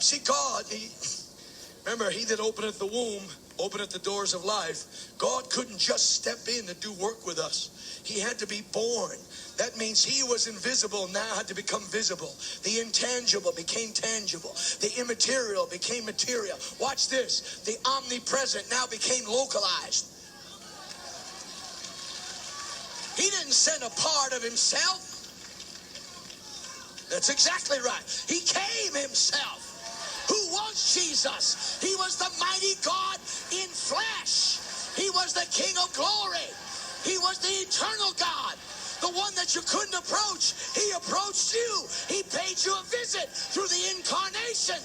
See, God, remember, he that openeth the womb, openeth the doors of life. God couldn't just step in and do work with us. He had to be born. That means he was invisible, now had to become visible. The intangible became tangible. The immaterial became material. Watch this. The omnipresent now became localized. He didn't send a part of himself. That's exactly right. He came himself. Who was Jesus? He was the mighty God in flesh. He was the King of glory. He was the eternal God. The one that you couldn't approach. He approached you. He paid you a visit through the incarnation.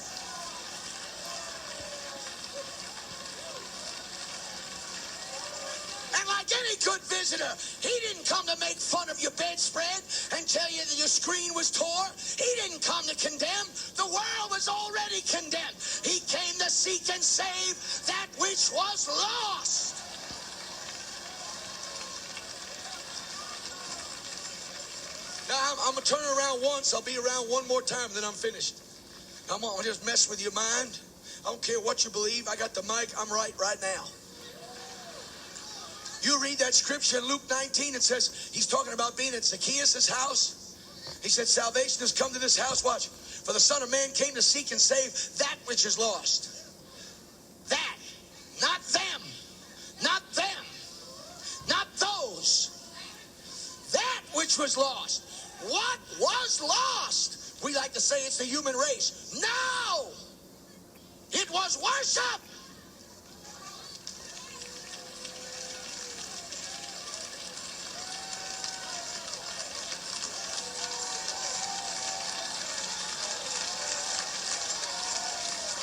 And like any good visitor, he didn't come to make fun of your bedspread and tell you that your screen was tore. He didn't come to condemn. The world was already condemned. He came to seek and save that which was lost. Now, I'm going to turn around once. I'll be around one more time, then I'm finished. I'm going to just mess with your mind. I don't care what you believe. I got the mic. I'm right now. You read that scripture in Luke 19. It says, he's talking about being at Zacchaeus' house. He said, salvation has come to this house. Watch. For the Son of Man came to seek and save that which is lost. That. Not them. Not them. Not those. That which was lost. What was lost? We like to say it's the human race. No! It was worship!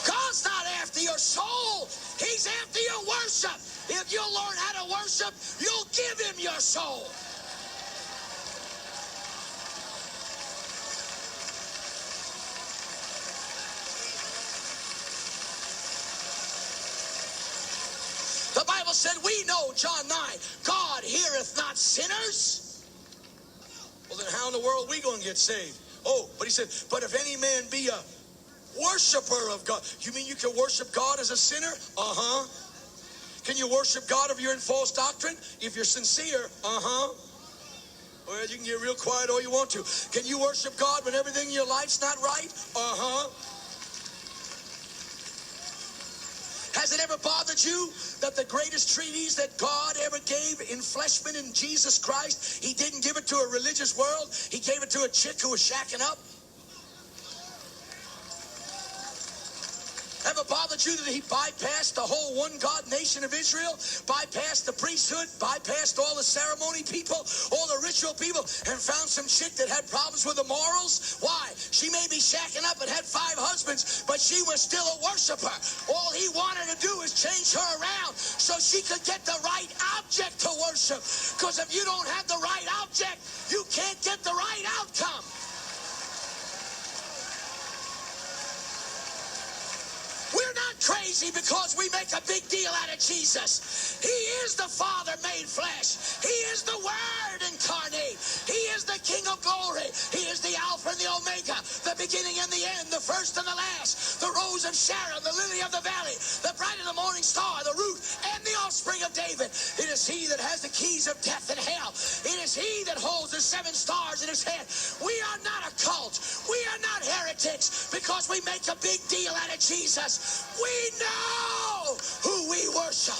God's not after your soul. He's after your worship. If you learn how to worship, you'll give him your soul. The Bible said, we know, John 9, God heareth not sinners. Well, then how in the world are we going to get saved? Oh, but he said, but if any man be a worshiper of God. You mean you can worship God as a sinner? Uh-huh. Can you worship God if you're in false doctrine? If you're sincere? Uh-huh. Well, you can get real quiet all you want to. Can you worship God when everything in your life's not right? Uh-huh. Has it ever bothered you that the greatest treatise that God ever gave in fleshman in Jesus Christ, he didn't give it to a religious world, he gave it to a chick who was shacking up? Ever bothered you that he bypassed the whole one God nation of Israel, bypassed the priesthood, bypassed all the ceremony people, all the ritual people, and found some chick that had problems with the morals? Why? She may be shacking up and had 5 husbands, but she was still a worshiper. All he wanted to do is change her around so she could get the right object to worship. Because if you don't have the right object, you can't get the right outcome. We're not crazy because we make a big deal out of Jesus. He is the Father made flesh. He is the Word incarnate. He is the King of glory. He is the Alpha and the Omega, the beginning and the end, the first and the last, the rose of Sharon, the lily of the valley, the bright and the morning star, the root and the offspring of David. It is he that has the keys of death and hell. It is he that holds the 7 stars in his hand. We are not a cult. We are not heretics because we make a big deal out of Jesus. We know who we worship.